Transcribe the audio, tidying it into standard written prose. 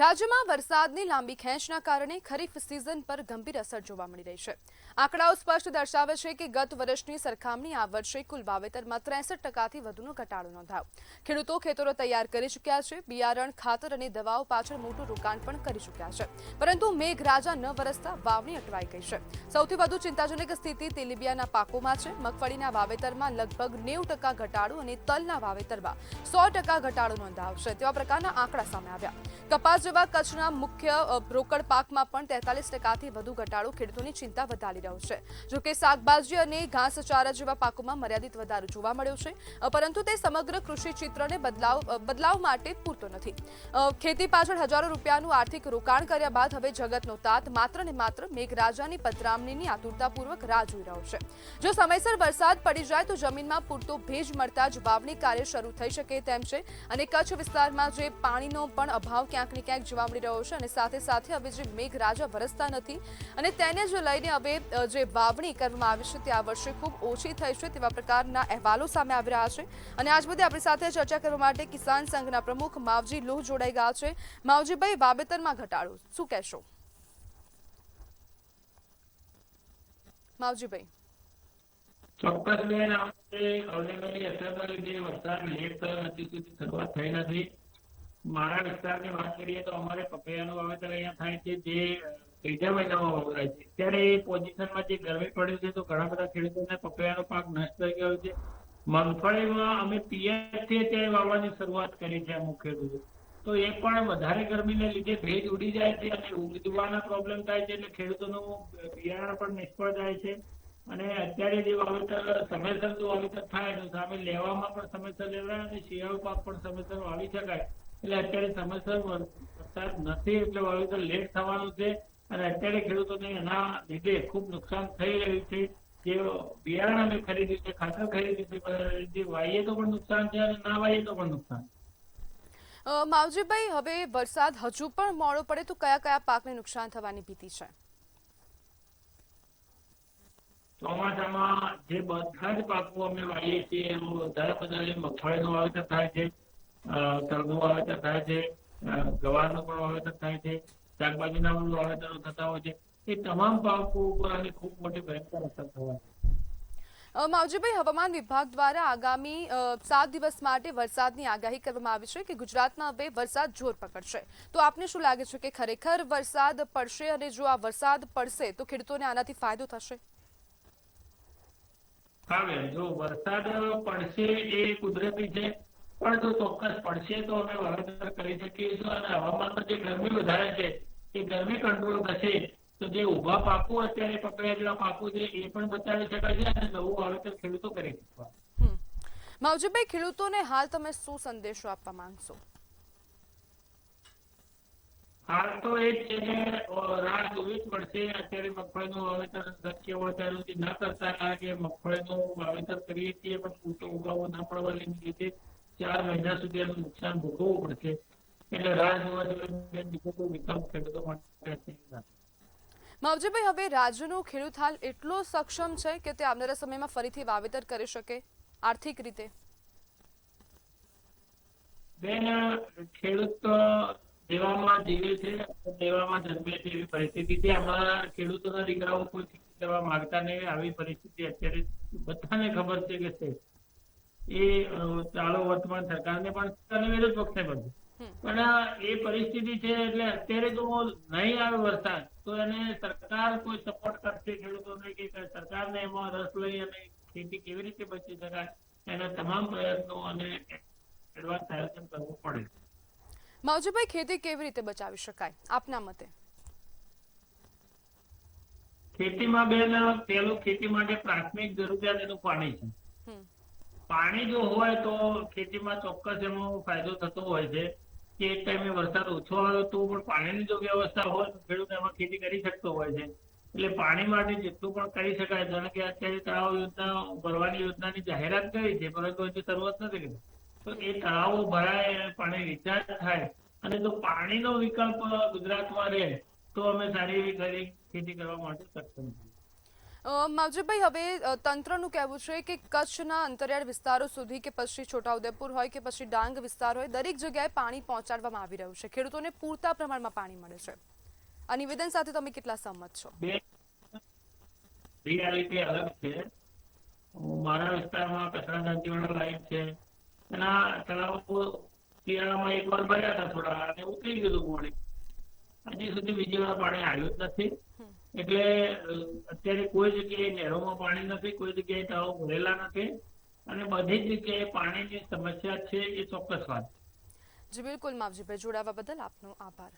રાજ્યમાં વરસાદની લાંબી ખેંચના કારણે ખરીફ સિઝન પર ગંભીર અસર જોવા મળી રહી છે। આંકડાઓ સ્પષ્ટ દર્શાવે છે કે ગત વર્ષની સરખામણી આ વર્ષે કુલ વાવેતરમાં 63%થી વધુનો ઘટાડો નોંધાયો। ખેડૂતો ખેતરો તૈયાર કરી ચૂક્યા છે, બિયારણ, ખાતર અને દવાઓ પાછળ મોટું રોકાણ પણ કરી ચૂક્યા છે, પરંતુ મેઘરાજા ન વરસતા વાવણી અટવાઈ ગઈ છે। સૌથી વધુ ચિંતાજનક સ્થિતિ તેલીબિયાના પાકોમાં છે। મગફળીના વાવેતરમાં લગભગ 90% ઘટાડો અને તલના વાવેતરમાં 100% ઘટાડો નોંધાયો છે, તેવા પ્રકારના આંકડા સામે આવ્યા। કપાસ જેવા કચ્છના મુખ્ય રોકડ પાકમાં પણ 43%થી વધુ ઘટાડો ખેડૂતોની ચિંતા વધારી રહ્યો છે। જો કે શાકભાજી અને ઘાસચારા જેવા પાકોમાં મર્યાદિત વધારો જોવા મળ્યો છે, પરંતુ તે સમગ્ર કૃષિ ચિત્રને બદલાવ માટે પૂરતો નથી। ખેતી પાછળ હજારો રૂપિયાનું આર્થિક રોકાણ કર્યા બાદ હવે જગતનો તાત માત્ર ને માત્ર મેઘરાજાની પધરામણીની આતુરતાપૂર્વક રાહ જોઈ રહ્યો છે। જો સમયસર વરસાદ પડી જાય તો જમીનમાં પૂરતો ભેજ મળતા જ વાવણી કાર્ય શરૂ થઈ શકે તેમ છે, અને કચ્છ વિસ્તારમાં જે પાણીનો પણ અભાવ ક્યાંક ને ક્યાંક જોવા મળી રહ્યો છે, અને સાથે સાથે હવે જે મેઘરાજા વરસતા નથી અને તેને જ લઈને હવે જે વાવણી કરવામાં આવી છે તે આ વર્ષે ખૂબ ઓછી થઈ છે, તેવા પ્રકારના અહેવાલો સામે આવી રહ્યા છે। અને આજ મુદ્દે આપણી સાથે ચર્ચા કરવા માટે કિસાન સંઘના પ્રમુખ માવજી લોહ જોડાઈ ગયા છે। માવજીભાઈ, વાવેતરમાં ઘટાડો શું કહેશો? માવજીભાઈ, ચોક્કસ બેન, અવનવી અસરના લીધે વરસાદ લેટ થયો નથી, સુધી શરૂઆત થઈ નથી। મારા વિસ્તારની વાત કરીએ તો અમારે પપૈયાનું વાવેતર અહીંયા થાય છે, જે ત્રીજા મહિનામાં વપરાય છે। ત્યારે એ પોઝિશનમાં જે ગરમી પડી છે તો ઘણા બધા ખેડૂતોને પપૈયાનો પાક નષ્ટ થઈ ગયો છે। મગફળીમાં અમે પિયતથી અત્યારે વાવવાની શરૂઆત કરી છે અમુક ખેડૂતો, તો એ પણ વધારે ગરમીને લીધે ભેજ ઉડી જાય છે અને ઉગવાના પ્રોબ્લેમ થાય છે, એટલે ખેડૂતોનું બિયારણ પણ નિષ્ફળ જાય છે। અને અત્યારે જે વાવેતર સમયસર જો વાવેતર થાય તો સામે લેવામાં પણ સમયસર લેવાય અને શિયાળુ પાક પણ સમયસર વાવી શકાય। એટલે અત્યારે સમયસર વરસાદ નથી, એટલે વાવેતર લેટ થવાનું છે અને અત્યારે ખેડૂતોને એના લીધે ખૂબ નુકસાન થઈ રહ્યું છે। જે બિયારણ અમે ખરીદ્યું છે, ખાતર ખરીદ્યું છે, જે વાવીએ તો પણ નુકસાન છે અને ના વાવીએ તો પણ નુકસાન। માવજીભાઈ, હવે વરસાદ હજુ પણ મોડો પડે તો કયા કયા પાકને નુકસાન થવાની ભીતિ છે? ચોમાસામાં જે બધા જ પાકો અમે વાવીએ છીએ એમાં વધારે મગફળીનું વાવેતર થાય છે, તલનું વાવેતર થાય છે, ગવારનું પણ વાવેતર થાય છે, શાકભાજીના પણ વાવેતરો થતા હોય છે। એ તમામ પાકો ઉપર આની ખૂબ મોટી ભયંકર અસર થવાની। માવજીભાઈ, હવામાન વિભાગ દ્વારા આગામી 7 દિવસ માટે વરસાદની આગાહી કરવામાં આવી છે કે ગુજરાતમાં હવે વરસાદ જોર પકડશે, તો આપને શું લાગે છે કે ખરેખર વરસાદ પડશે, અને જો આ વરસાદ પડશે તો ખેડૂતોને આનાથી ફાયદો થશે? હા બેન, જો વરસાદ પડશે એ કુદરતી છે, પણ જો ચોક્કસ પડશે તો અમે વાવેતર કરી શકીશું અને હવામાનમાં જે ગરમી વધારે છે એ ગરમી કંટ્રોલ થશે તો જે ઊભા પાકો અત્યારે પકડ્યા જેવા પાકો છે એ પણ બચાવી શકાય છે અને નવું વાવેતર ખેડૂતો કરી શકવા। માવજીભાઈ, ખેડૂતોને હાલ તમે શું સંદેશો આપવા માંગશો? હાલ તો એ જ છે કે રાહ જોવી જ પડશે। અત્યારે મગફળીનું વાવેતર શક્ય હોય ત્યાં સુધી ન કરતા, કારણ કે મગફળીનું વાવેતર કરીએ છીએ પણ પૂરતો ઉગાવો ન પડવાને લીધે 4 મહિના સુધી એનું નુકસાન ભોગવવું પડશે, એટલે રાહ જોવા જોઈએ, બીજો કોઈ વિકલ્પ ખેડૂતો માટે નથી। માવજીભાઈ, હવે રાજ્યનો ખેડૂત હાલ એટલો સક્ષમ છે કે તે આવનારા સમયમાં ફરીથી વાવેતર કરી શકે આર્થિક રીતે? બેન, ખેડૂત દેવામાં જીવે છે, દેવામાં જન્મે છે, એવી પરિસ્થિતિ છે। અમારા ખેડૂતોના દીકરાઓ કોઈ ખેતી કરવા માંગતા નહીં, આવી પરિસ્થિતિ અત્યારે બધાને ખબર છે કે છે એ ચાલુ વર્તમાન સરકારને પણ અને વિરોધ પક્ષને પણ, પણ એ પરિસ્થિતિ છે। એટલે અત્યારે જો નહીં આવે વરસાદ તો એને સરકાર કોઈ સપોર્ટ કરશે ખેડૂતોને કે સરકારને એમાં રસ લઈ અને ખેતી કેવી રીતે બચી શકાય એના તમામ પ્રયત્નો અને એડવાન્સ આયોજન કરવું પડે। માવજીભાઈ, ખેતી કેવી રીતે બચાવી શકાય આપના મતે? ખેતીમાં બેન, પેલું ખેતી માટે પ્રાથમિક જરૂરિયાત એનું પાણી છે। પાણી જો હોય તો ખેતીમાં ચોક્કસ એનો ફાયદો થતો હોય છે કે એક ટાઈમે વરસાદ ઓછો આવ્યો તો પણ પાણીની જો વ્યવસ્થા હોય તો ખેડૂત એમાં ખેતી કરી શકતો હોય છે। એટલે પાણી માટે જેટલું પણ કરી શકાય, જાણે કે અત્યારે તળાવ યોજના ભરવાની યોજનાની જાહેરાત કરી છે, પરંતુ હજી શરૂઆત નથી કરી, તો એ તળાવો ભરાય, પાણી રિચાર્જ થાય અને જો પાણીનો વિકલ્પ ગુજરાતમાં રહે તો અમે સારી એવી ખેતી કરવા માટે સક્ષમ છીએ। માવજીભાઈ, હવે તંત્રનું કહેવું છે કે કચ્છના અંતરિયાળ વિસ્તારો સુધી કે પછી છોટાઉદેપુર હોય કે પછી ડાંગ વિસ્તાર હોય, દરેક જગ્યાએ પાણી પહોંચાડવામાં આવી રહ્યું છે. ખેડૂતોને પૂરતા પ્રમાણમાં પાણી મળે છે. આ નિવેદન સાથે તમે કેટલા સહમત છો? રિયાલિટી અલગ છે. મારા વિસ્તારમાં કચરા દાંતીવાળા લાઈન છે, એના તળાવો શિયાળામાં એકવાર ભર્યા હતા થોડા અને ઉતરી ગયું પાણી. હજી સુધી બીજી વાર પાણી આવ્યું જ નથી. એટલે અત્યારે કોઈ જગ્યાએ નહેરોમાં પાણી નથી, કોઈ જગ્યાએ તળાવ ભરેલા નથી અને બધી જ જગ્યાએ પાણીની સમસ્યા છે, એ ચોક્કસ વાત. જી બિલકુલ માવજીભાઈ, જોડાવા બદલ આપનો આભાર.